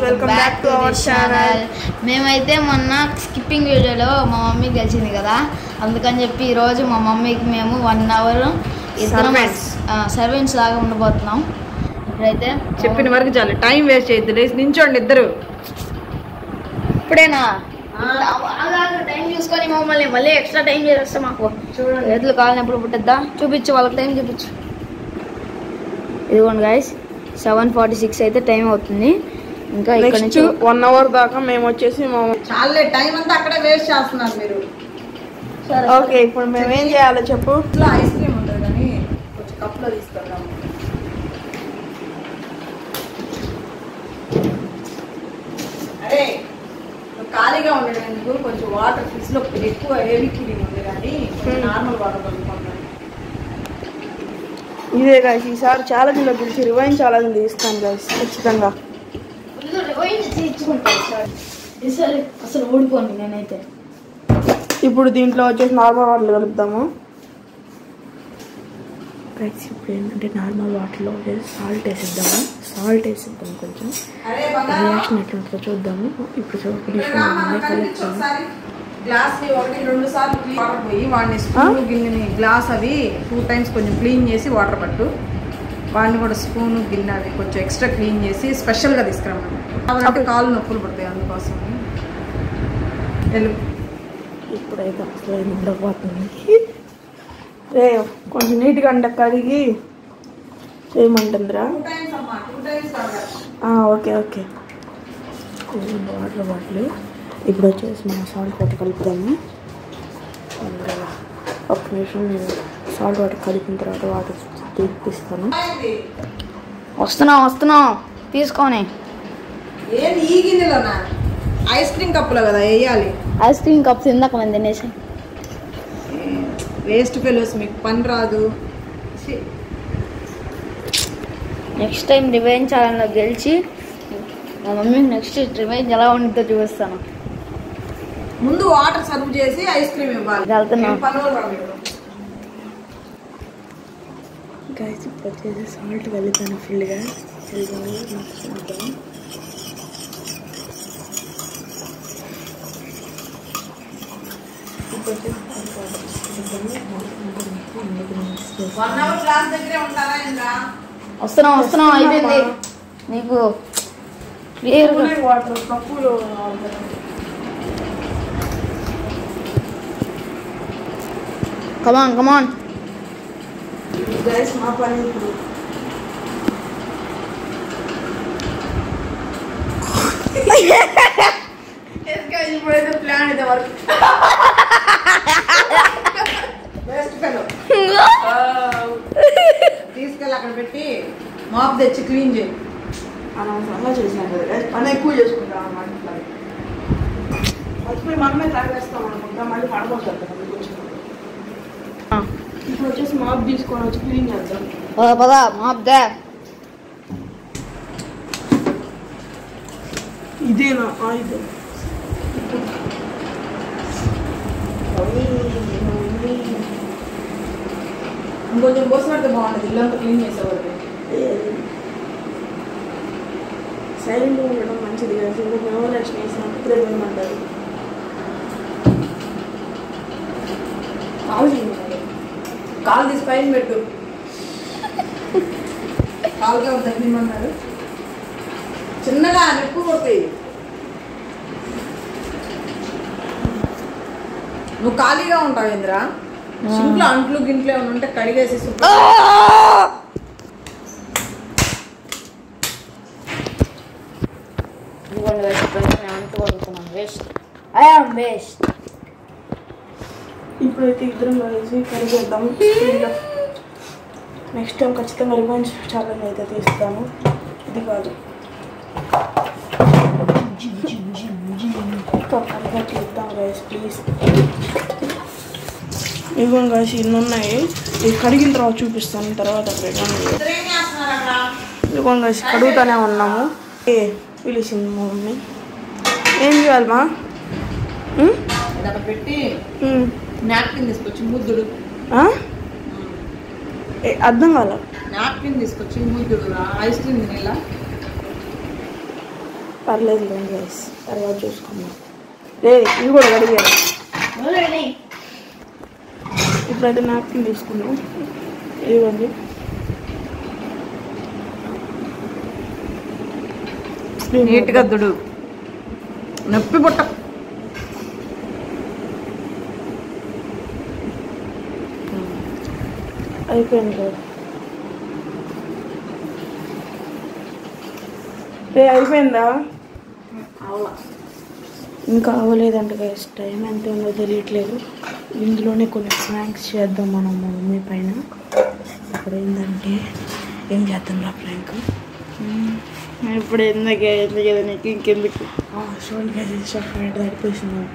Welcome back to our channel. మేమైతే మొన్న skipping వీడియోలో మా మమ్మీ గెలిచింది కదా, అందుకని చెప్పి ఈరోజు మా మమ్మీకి మేము 1 అవర్ ఇద్దరం సర్వెంట్స్ లాగా ఉండబోతున్నాం. ఇప్పుడైతే చెప్పిన వరకు చాలు, టైం వేస్ట్ చేయొద్దు. లేచి నించోండి ఇద్దరు. ఇప్పుడేనా టైం చూసుకొని మమ్మల్ని మళ్ళీ ఎక్స్ట్రా టైం చేస్తాం. మాకు చూడండి ఎద్దులు కాలని ఎప్పుడు పుట్టిద్దా, చూపించు వాళ్ళకి టైం చూపించు. ఇదిగోండి గైస్ 7:46 అయితే టైం అవుతుంది. ఇంకా ఇక్కడ నుంచి 1 అవర్ దాకా మేము వచ్చేసి చాలే, టైం అంతా అక్కడే వేస్ట్ చేస్తున్నారు మీరు. ఓకే, ఇప్పుడు మేము ఏం చేయాలో చెప్పు. ఐస్ క్రీమ్ ఉంటుంది కానీ కొంచెం కప్లో తీసుకెళ్దాం. అరే ఖాళీగా ఉండడానికి కొంచెం వాటర్ ఫ్రిడ్జ్ లో ఎక్కువ హెవీ క్రీమ్ ఉంది కానీ నార్మల్ వాటర్ పడుకుంటాను. ఇదే గాయస్, ఈసారి ఛాలెంజ్లో గెలిచి రివైండ్ ఛాలెంజ్ తీస్తాను గాయస్ ఖచ్చితంగా. అసలు ఊడిపోండి నేనైతే. ఇప్పుడు దీంట్లో వచ్చేసి నార్మల్ వాటర్ కలుపుతాము గైస్. ఇప్పుడు ఏంటంటే నార్మల్ వాటర్లో వచ్చేసి సాల్ట్ వేసిద్దాం కొంచెం. రియాక్షన్ ఎట్లుంటుందో చూద్దాము. ఇప్పుడు గ్లాస్ 1-2 సార్లు వాటర్ పోయి వాడిని స్పూన్ గిన్నెని గ్లాస్ అవి 2 times కొంచెం క్లీన్ చేసి వాటర్ పట్టు. వాడిని కూడా స్పూన్ గిన్నె అవి కొంచెం ఎక్స్ట్రా క్లీన్ చేసి స్పెషల్గా తీసుకురామండి. కాబట్టి కాళ్ళు నొప్పులు పడతాయి, అందుకోసం. ఇప్పుడైతే అసలు ఉండకపోతుంది. రే కొంచెం నీట్గా అంట కడిగి చేయమంటుందిరా. Okay okay, water bottle. ఇప్పుడు వచ్చేసి మనం సాల్ట్ వాటర్ కలుపుదాము. ఒక నిమిషం నేను సాల్ట్ వాటర్ కలిపిన తర్వాత వాటర్ తీపిస్తాను. వస్తున్నాం తీసుకొని. ఏంది ఈ గిన్నెలోనా? ఐస్ క్రీమ్ కప్పులో కదా వేయాలి. ఐస్ క్రీమ్ కప్స్ ఇందాక మనం తినేసి. వేస్ట్ ఫెలోస్, మీకు పని రాదు. నెక్స్ట్ టైం రివెంజ్ ఛానల్లో గెలిచి మా మమ్మీ నెక్స్ట్ రివెంజ్ ఎలా ఉంటుందో చూపిస్తాను. ముందు వాటర్ సర్వ్ చేసి ఐస్ క్రీమ్ ఇవ్వాలి. గైస్ ఇప్పుడు వచ్చేసి సాల్ట్ వెళ్తాను ఫుల్గా. వస్తున్నాం అయిపోయింది. నీకు వాటర్ తక్కువలో కమాన్ గైస్ మా పని ఇప్పుడు. ఇప్పుడైతే ప్లాన్ అయితే వర్క్. తీసుకెళ్ళి అక్కడ పెట్టి మాప్ తెచ్చి క్లీన్ చేయి. అనవసరంగా చేసినాం కదా, పని ఎక్కువ చేసుకుంటాం అన్నమాట. ఇట్లా మర్చిపోయి మనమే తాగేస్తాం అనుకుంటాం, మళ్ళీ పడబోతుంది. ఇప్పుడు వచ్చేసి మాప్ తీసుకొని వచ్చి క్లీన్ చేద్దాం. పదా మాప్ దా. ఇదేనా ఇదే? ఇంకొంచెం పోసినట్టు బాగుంటుంది, ఇల్లంతా క్లీన్ చేసేవాళ్ళు. సైలెంట్గా ఉండడం మంచిది కదా. ఇంకొక ఎవరేషన్ వేసినట్టు ఇప్పుడే పోయమంటారు. కాలు తీసి పైన పెట్టు. కాలుగా తగ్గిమన్నారు. చిన్నగా నెప్పు కొడుతాయి. నువ్వు ఖాళీగా ఉంటావు ఇంద్రా. ఇంట్లో అంట్లు గింట్లో ఏమైనా ఉంటే కడిగేసి ఇప్పుడైతే ఇద్దరం కలిసి కడిగేద్దాము. నెక్స్ట్ టైం ఖచ్చితంగా రివెంజ్ ఛాలెంజ్ అయితే తీస్తాము. ఇది కాదు చూద్దాం గైస్ ప్లీజ్. ఇదిగోండి గైస్, ఇన్ని ఉన్నాయి. ఇది కడిగిన తర్వాత చూపిస్తాను. తర్వాత ఇదిగోండి గైస్, కడుగుతానే ఉన్నాము. పిలిచింది మా మమ్మీ. ఏం చేయాలి మా? పెట్టి నాప్కిన్ తీసుకొచ్చి ముద్దుడు. అర్థం కాల. నాప్కిన్ తీసుకొచ్చి ముద్దుడు ఐస్ క్రీమ్ తినేలా. పర్లేదు గైస్, తర్వాత చూసుకున్నాం. ఇవి కూడా అడిగారు. ఇప్పుడైతే నాప్కిన్ తీసుకున్నాం. ఇదిగోండి. నీట్గా దుడు, నొప్పి పుట్ట. అయిపోయింది కదా. అయిపోయిందా? ఇంకా అవ్వలేదంట గైస్. టైం ఎంత ఉందో తెలియట్లేదు. ఇందులోనే కొన్ని ప్రాంక్స్ చేద్దాం మనం మా మమ్మీ పైన. ఇప్పుడు ఏంటంటే ఏం చేద్దాం రా ప్రాంక్? ఇప్పుడు ఎందుకే కదా నీకు ఇంకెందుకు షోల్గా ఫ్రైడ్ తడిపోయింది.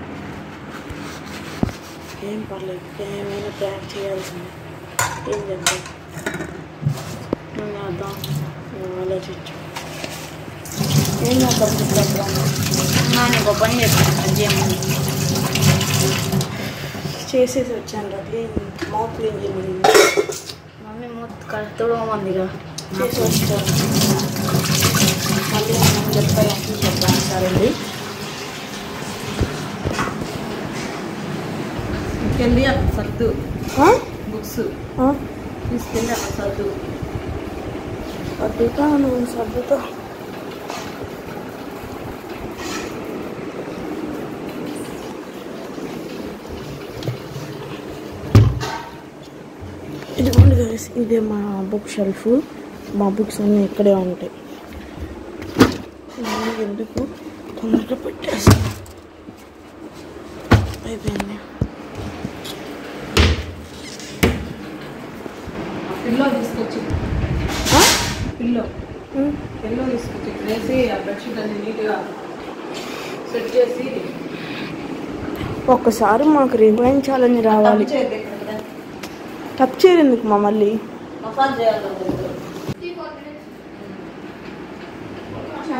ఏం పర్లేదు, ఏమైనా ప్రాంక్ చేయాల్సింది. ఏం చేద్దాం? చేద్దాం, ఆలోచించు. ఏం చేద్దాం? నీకు పని చేస్తాను, చేసేసి వచ్చాను రా. క్లీన్ మౌత్ క్లీన్ చేయండి. మమ్మీ మూత కడుతుడమందిగా చేసి వచ్చాను. మళ్ళీ మనం చెప్తాను సరేండి. తీసుకెళ్ళి అక్కడ సర్దు, బుక్స్ తీసుకెళ్ళి అక్కడ సర్దు. సర్దుతా నువ్వు సర్దుతా. ఇదిగోండి గైస్, ఇదే మా బుక్ షెల్ఫ్. మా బుక్స్ అన్నీ ఇక్కడే ఉంటాయి. ఎందుకు తొందరగా పెట్టేస్తాను. అయిపోయింది. పిల్లో తీసుకొచ్చి పిల్లో తీసుకొచ్చి వేసి ఆ బెడ్షీట్ అన్ని నీట్గా సెట్ చేసి. ఒక్కసారి మాకు రివైండ్ ఛాలెంజ్ రావాలి. టచ్ చేయరు ఎందుకు మా మళ్ళీ? మసాజ్ చేయాలి.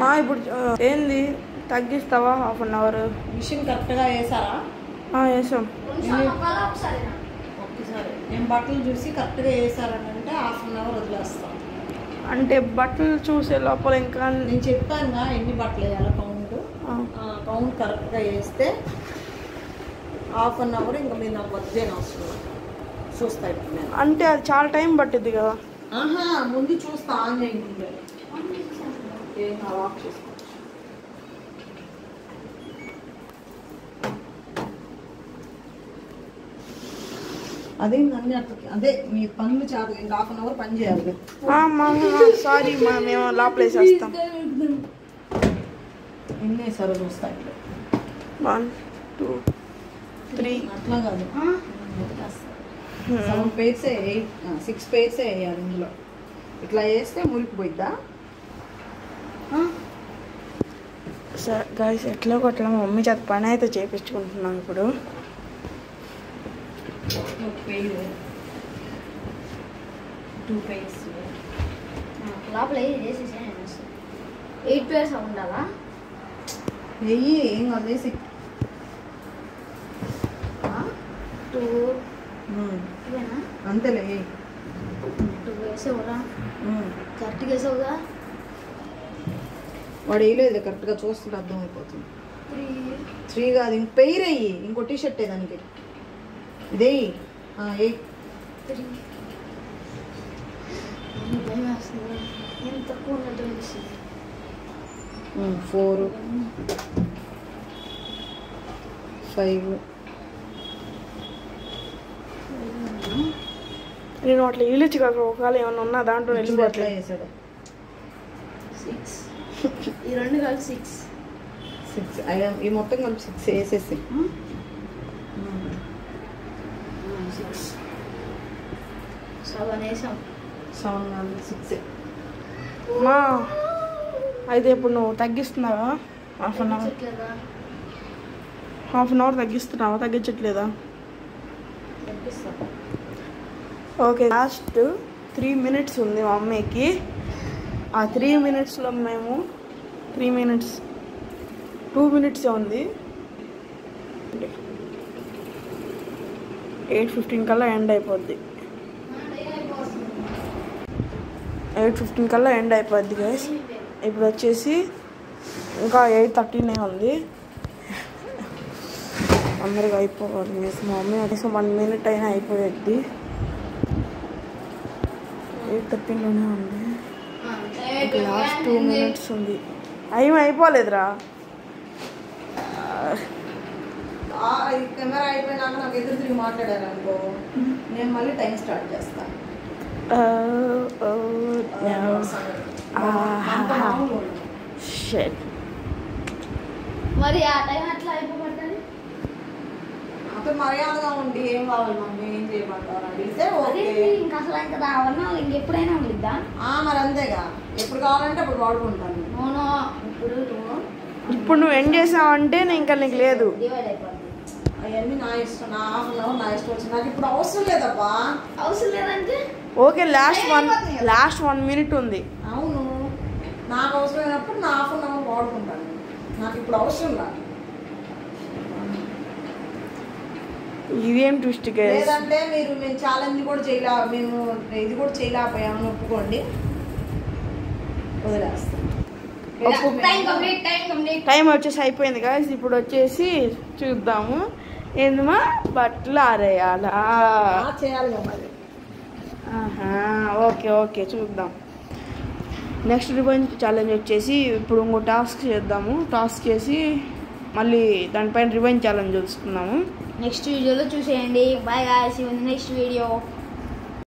మా ఇప్పుడు ఏంది తగ్గిస్తావా? 1/2 అవర్. మిషన్ కరెక్ట్గా వేసారా? వేసాం. ఒక్కసారి నేను బట్టలు చూసి కరెక్ట్గా వేసారని అంటే 1/2 అవర్ వదిలేస్తాను. అంటే బట్టలు చూసే లోపల ఇంకా నేను చెప్పాను ఎన్ని బట్టలు వేయాలి కౌంట్ కరెక్ట్గా వేస్తే 1/2 అవర్ ఇంకా మీరు నాకు వద్దేనా అవసరం చూస్తాయి. అంటే అది చాలా టైం పట్టిద్ది కదా. ముందు చూస్తా ఆన్ చేయండి. ఆఫ్ చేసుకోవచ్చు. అదే నన్ను అదే మీ పనులు చాలు. ఇంకా 1/2 అవర్ పని చేయాలి. సారీ మా, మేము లోపలేసేస్తాం. ఎన్ని వేసారో చూస్తా. 1 2 3 అట్లా కాదు, 7 పేర్స్ 6 పేర్స్ వేయాలి ఇందులో. ఇట్లా వేస్తే మురికిపోయిద్దా? సరే గైస్, ఎట్లా కొట్లా మా మమ్మీ చేత పని అయితే చేయించుకుంటున్నాం ఇప్పుడు. లోపల 8 పేర్స్ ఉండాలా? వెయ్యి ఏం కాదు, వేసి 2 అంతేలే. 2 వేసావురా, కరెక్ట్గా వేసావుగా. వాడు వేయలేదు కరెక్ట్గా, చూస్తుంటే అర్థం అయిపోతుంది. 3 కాదు, ఇంక పెయిరయ్యి ఇంకో టీ షర్ట్ దానికి ఇదే 8 3 ఎంత తక్కువ ఉన్నట్టు అనిపిస్తుంది. 4 5 నేను అట్లా ఇల్లుచ్చు కాక ఒకవేళ ఏమన్నా ఉన్నా దాంట్లో అట్లా వేసాడు. 6 ఈ 2 కలిసి 6 ఈ మొత్తం కలిపి 6 వేసేసి 6 7 వేసాం. 7 కాదు 6. మా అయితే ఇప్పుడు నువ్వు తగ్గిస్తున్నావా? 1/2 అవర్ తగ్గించట్లేదా? 1/2 అవర్ తగ్గిస్తున్నావా? తగ్గించట్లేదా? తగ్గిస్తా. ఓకే, లాస్ట్ 3 మినిట్స్ ఉంది మా మమ్మీకి. ఆ 3 మినిట్స్లో మేము 3 మినిట్స్ 2 మినిట్స్ ఉంది. 8:15 కల్లా ఎండ్ అయిపోద్ది. 8:15 కల్లా ఎండ్ అయిపోద్ది గైస్. ఇప్పుడు వచ్చేసి ఇంకా 8:13 ఉంది. అందరికి అయిపోవాలి. మా మమ్మీ కనీసం 1 minute అయినా అయిపోయేది. 8:13 ఉంది. లాస్ట్ 2 minutes ఉంది. అయిపోలేదురా. కెమెరా అయిపోయినాక నాకు ఎదురు తిరిగి మాట్లాడారు అనుకో, నేను మళ్ళీ టైం స్టార్ట్ చేస్తాను. మరి ఆ టైం అట్లా అయిపోబట్టాలి. అతను మర్యాదగా ఉండి ఏం కావాలి మమ్మీ ఏం చేయమంటారు అడిగితే ఇంకా అసలు ఇంకా రావన్నా ఇంకెప్పుడైనా ఉండిద్దా? మరి అంతేగా, ఎప్పుడు కావాలంటే అప్పుడు వాడుకుంటాను. అవును. ఇప్పుడు నువ్వు ఏం చేసావంటే ఇంకా నీకు లేదు. డివైడ్ అయిపోతుంది. అవన్నీ నా ఇష్టం, నా హాఫ్ అన్ అవర్ నా ఇష్టం వచ్చింది. నాకు ఇప్పుడు అవసరం లేదబ్బా. అవసరం లేదంటే ఓకే, లాస్ట్ 1 minute ఉంది. అవును, నాకు అవసరమైనప్పుడు నా హాఫ్ అన్ అవర్ వాడుకుంటాను. నాకు ఇప్పుడు అవసరం లేదు. ఇదేం ట్విస్ట్ లేదంటే మేము ఛాలెంజ్ కూడా మేము ఇది కూడా చేయలేకపోయామని ఒప్పుకోండి, వదిలేస్తాం. టైం వచ్చేసి అయిపోయింది కదా. ఇప్పుడు వచ్చేసి చూద్దాము ఏందమ్మా, బట్టలు ఆరేయాలా? చేయాలి మరి. ఓకే చూద్దాం. నెక్స్ట్ రివెంజ్ ఛాలెంజ్ వచ్చేసి ఇప్పుడు ఇంకో టాస్క్ చేద్దాము. టాస్క్ చేసి మళ్ళీ దానిపైన రివెంజ్ ఛాలెంజ్ చూసుకుందాము. నెక్స్ట్ వీడియోలో చూసేయండి. Bye guys, next video.